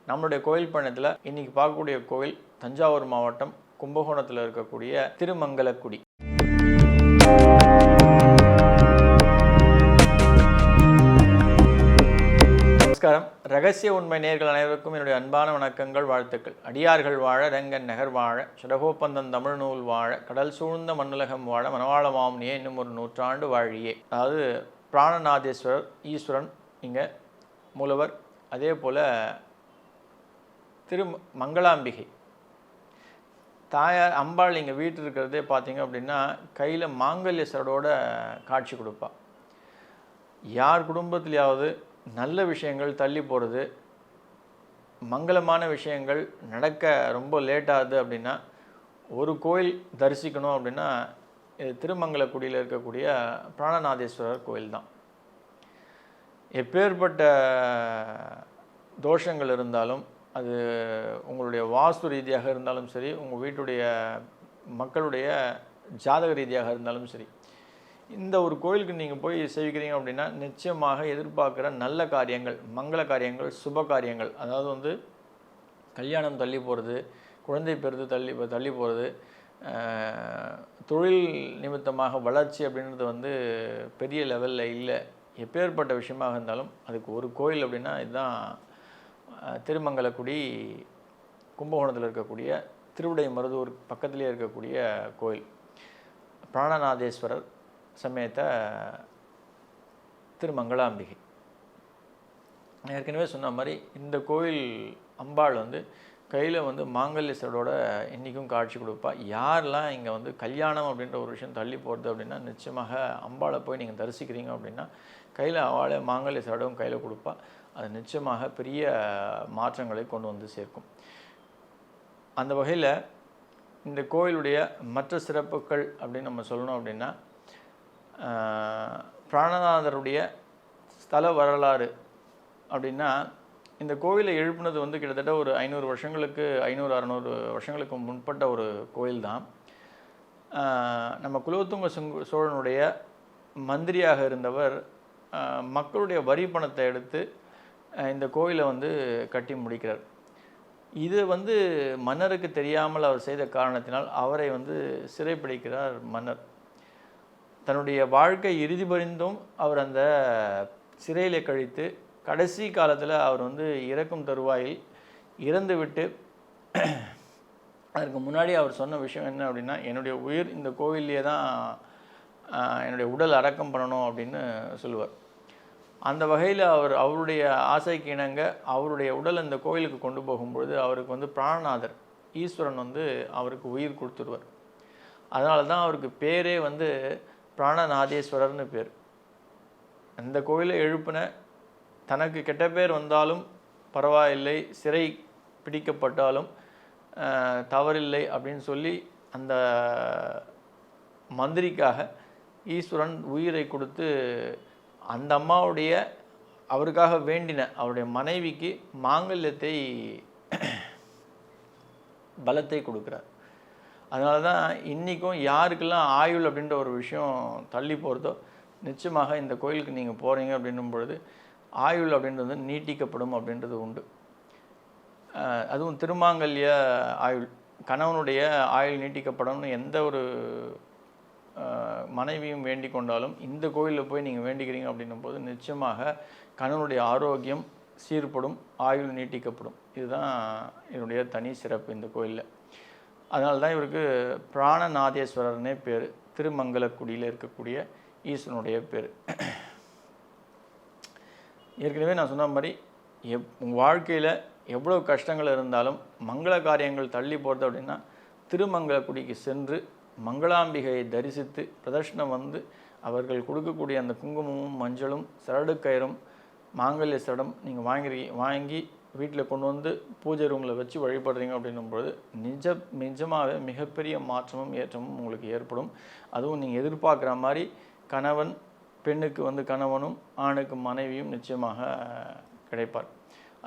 நம்மளுடைய கோயில் பயணத்தில் இன்னைக்கு பார்க்கக்கூடிய கோயில் தஞ்சாவூர் மாவட்டம் கும்பகோணத்தில் இருக்கக்கூடிய திருமங்கலக்குடி. நமஸ்காரம். ரகசிய உண்மை நேயர்கள் அனைவருக்கும் என்னுடைய அன்பான வணக்கங்கள், வாழ்த்துக்கள். அடியார்கள் வாழ, ரங்கன் நகர் வாழ, சடகோப்பந்தன் தமிழ் நூல் வாழ, கடல் சூழ்ந்த மண்ணுலகம் வாழ, மனவாள மாமுனியே இன்னும் ஒரு 100 ஆண்டு வாழியே. அதாவது பிராணநாதேஸ்வரர் ஈஸ்வரன் இங்கே மூலவர், அதே போல் மங்களாம்பிகை தாயார் அம்பாள் இங்கே வீட்டில் இருக்கிறதே பார்த்தீங்க அப்படின்னா கையில் மாங்கல்ய சரடோட காட்சி கொடுப்பா. யார் குடும்பத்திலேயாவது நல்ல விஷயங்கள் தள்ளி போகிறது, மங்களமான விஷயங்கள் நடக்க ரொம்ப லேட்டாகுது அப்படின்னா ஒரு கோயில் தரிசிக்கணும் அப்படின்னா இது திருமங்கலக்குடியில் இருக்கக்கூடிய பிராணநாதேஸ்வரர் கோயில் தான். எப்பேற்பட்ட தோஷங்கள் இருந்தாலும், அது உங்களுடைய வாஸ்து ரீதியாக இருந்தாலும் சரி, உங்கள் வீட்டுடைய மக்களுடைய ஜாதக ரீதியாக இருந்தாலும் சரி, இந்த ஒரு கோயிலுக்கு நீங்கள் போய் சேவிக்கிறீங்க அப்படின்னா நிச்சயமாக எதிர்பார்க்குற நல்ல காரியங்கள், மங்கள காரியங்கள், சுப காரியங்கள், அதாவது கல்யாணம் தள்ளி போகிறது, குழந்தை பெறுது தள்ளி போகிறது, தொழில் நிமித்தமாக வளர்ச்சி அப்படின்றது பெரிய லெவலில் இல்லை. எப்பேற்பட்ட விஷயமாக இருந்தாலும் அதுக்கு ஒரு கோயில் அப்படின்னா இதுதான் திருமங்கலக்குடி, கும்பகோணத்தில் இருக்கக்கூடிய திருவிடை மருதூர் பக்கத்திலே இருக்கக்கூடிய கோயில் பிராணநாதேஸ்வரர் சமேத திருமங்களாம்பிகை. ஏற்கனவே சொன்ன மாதிரி இந்த கோயில் அம்பாள் கையில் மாங்கல்யசரோட இன்றைக்கும் காட்சி கொடுப்பா. யாரெல்லாம் இங்கே கல்யாணம் அப்படின்ற ஒரு விஷயம் தள்ளி போகிறது அப்படின்னா நிச்சயமாக அம்பாளை போய் நீங்கள் தரிசிக்கிறீங்க அப்படின்னா கையில் அவளை மாங்கல்யசரோடும் கையில் கொடுப்பா. அது நிச்சயமாக பெரிய மாற்றங்களை கொண்டு சேர்க்கும். அந்த வகையில் இந்த கோயிலுடைய மற்ற சிறப்புகள் அப்படின்னு நம்ம சொல்லணும் அப்படின்னா, பிராணநாதருடைய ஸ்தல வரலாறு அப்படின்னா, இந்த கோயிலை எழுப்புனது கிட்டத்தட்ட ஒரு 500 வருஷங்களுக்கு 500-600 வருஷங்களுக்கு முன்பட்ட ஒரு கோயில் தான். நம்ம குலோத்துங்க சோழனுடைய மந்திரியாக இருந்தவர் மக்களுடைய வரி பணத்தை எடுத்து இந்த கோயிலை கட்டி முடிக்கிறார். இது மன்னருக்கு தெரியாமல் அவர் செய்த காரணத்தினால் அவரை சிறைப்பிடிக்கிறார் மன்னர். தன்னுடைய வாழ்க்கை இறுதி பரிந்தும் அவர் அந்த சிறையிலே கழித்து கடைசி காலத்தில் அவர் இறக்கும் தருவாயில் இறந்துவிட்டு, அதற்கு முன்னாடி அவர் சொன்ன விஷயம் என்ன அப்படின்னா, என்னுடைய உயிர் இந்த கோயிலே தான் என்னுடைய உடல் அடக்கம் பண்ணணும் அப்படின்னு சொல்லுவார். அந்த வகையில் அவருடைய ஆசைக்கு இணங்க அவருடைய உடல் அந்த கோயிலுக்கு கொண்டு போகும்பொழுது அவருக்கு பிராணநாதர் ஈஸ்வரன் அவருக்கு உயிர் கொடுத்துருவார். அதனால தான் அவருக்கு பேரே பிராணநாதேஸ்வரர்னு பேர். அந்த கோயிலை எழுப்பின தனக்கு கெட்ட பேர் வந்தாலும் பரவாயில்லை, சிறை பிடிக்கப்பட்டாலும் தவறில்லை அப்படின்னு சொல்லி அந்த மந்திரிக்காக ஈஸ்வரன் உயிரை கொடுத்து அந்த அம்மாவுடைய அவருக்காக வேண்டின அவருடைய மனைவிக்கு மாங்கல்யத்தை பலத்தை கொடுக்குறார். அதனால தான் இன்றைக்கும் யாருக்கெல்லாம் ஆயுள் அப்படின்ற ஒரு விஷயம் தள்ளி போகிறதோ நிச்சயமாக இந்த கோயிலுக்கு நீங்கள் போகிறீங்க அப்படின்னும் பொழுது ஆயுள் அப்படின்றது நீட்டிக்கப்படும் அப்படின்றது உண்டு. அதுவும் திருமாங்கல்ய ஆயுள், கணவனுடைய ஆயுள் நீட்டிக்கப்படணும்னு எந்த ஒரு மனைவியும் வேண்டிக் கொண்டாலும் இந்த கோயிலில் போய் நீங்கள் வேண்டிக்கிறீங்க அப்படின்னும் போது நிச்சயமாக கணவனுடைய ஆரோக்கியம் சீர்படும், ஆயுள் நீட்டிக்கப்படும். இதுதான் என்னுடைய தனி சிறப்பு இந்த கோயிலில். அதனால தான் இவருக்கு பிராணநாதேஸ்வரர்னே பேர். திருமங்கலக்குடியில் இருக்கக்கூடிய ஈஸ்வரனுடைய பேர். ஏற்கனவே நான் சொன்ன மாதிரி உங்கள் வாழ்க்கையில் எவ்வளோ கஷ்டங்கள் இருந்தாலும் மங்கள காரியங்கள் தள்ளி போகிறது அப்படின்னா திருமங்கலக்குடிக்கு சென்று மங்களாம்பிகையை தரிசித்து பிரதர்ஷனம் அவர்கள் கொடுக்கக்கூடிய அந்த குங்குமமும் மஞ்சளும் சரடுக்கயிறும் மாங்கல்ய சடம் நீங்கள் வாங்கி வீட்டில் கொண்டு பூஜை ரூமில் வச்சு வழிபடுறீங்க அப்படின்னும்போது நிஜமாகவே மிகப்பெரிய மாற்றமும் ஏற்றமும் உங்களுக்கு ஏற்படும். அதுவும் நீங்கள் எதிர்பார்க்குற மாதிரி கணவன் பெண்ணுக்கு கணவனும் ஆணுக்கு மனைவியும் நிச்சயமாக கிடைப்பார்.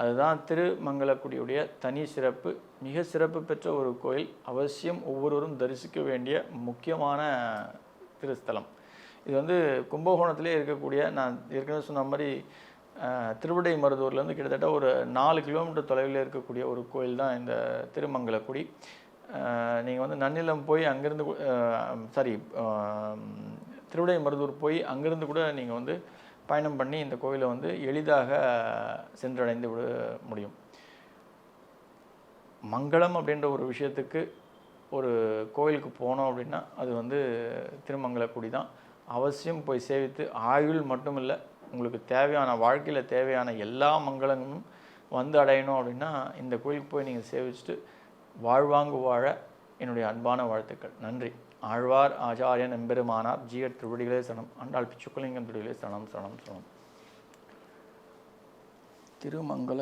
அதுதான் திருமங்கலக்குடியுடைய தனி சிறப்பு. மிக சிறப்பு பெற்ற ஒரு கோயில், அவசியம் ஒவ்வொருவரும் தரிசிக்க வேண்டிய முக்கியமான திருஸ்தலம். இது கும்பகோணத்திலே இருக்கக்கூடிய, நான் ஏற்கனவே சொன்ன மாதிரி திருவிடைமருதூர்லேருந்து கிட்டத்தட்ட ஒரு 4 கிலோமீட்டர் தொலைவில் இருக்கக்கூடிய ஒரு கோயில் தான் இந்த திருமங்கலக்குடி. நீங்கள் வந்து நன்னிலம் போய் அங்கேருந்து சாரி திருவிடைமருதூர் போய் அங்கேருந்து கூட நீங்கள் வந்து பயணம் பண்ணி இந்த கோயிலை வந்து எளிதாக சென்றடைந்து விட முடியும். மங்களம் அப்படின்ற ஒரு விஷயத்துக்கு ஒரு கோயிலுக்கு போனோம் அப்படின்னா அது வந்து திருமங்கலக்குடி தான். அவசியம் போய் சேவித்து ஆயுள் மட்டும் இல்லை, உங்களுக்கு தேவையான வாழ்க்கையில் தேவையான எல்லா மங்களங்களும் வந்து அடையணும் அப்படின்னா இந்த கோயிலுக்கு போய் நீங்கள் சேவிச்சுட்டு வாழ்வாங்கு வாழ என்னுடைய அன்பான வாழ்த்துக்கள். நன்றி. ஆழ்வார் ஆச்சாரியன் எம்பெருமானார் ஜீயர் திருவடிகளே சரணம். ஆண்டாள் பிச்சுக்கலிங்கம் திருவடிகளே சரணம் சரணம் சரணம். திருமங்கல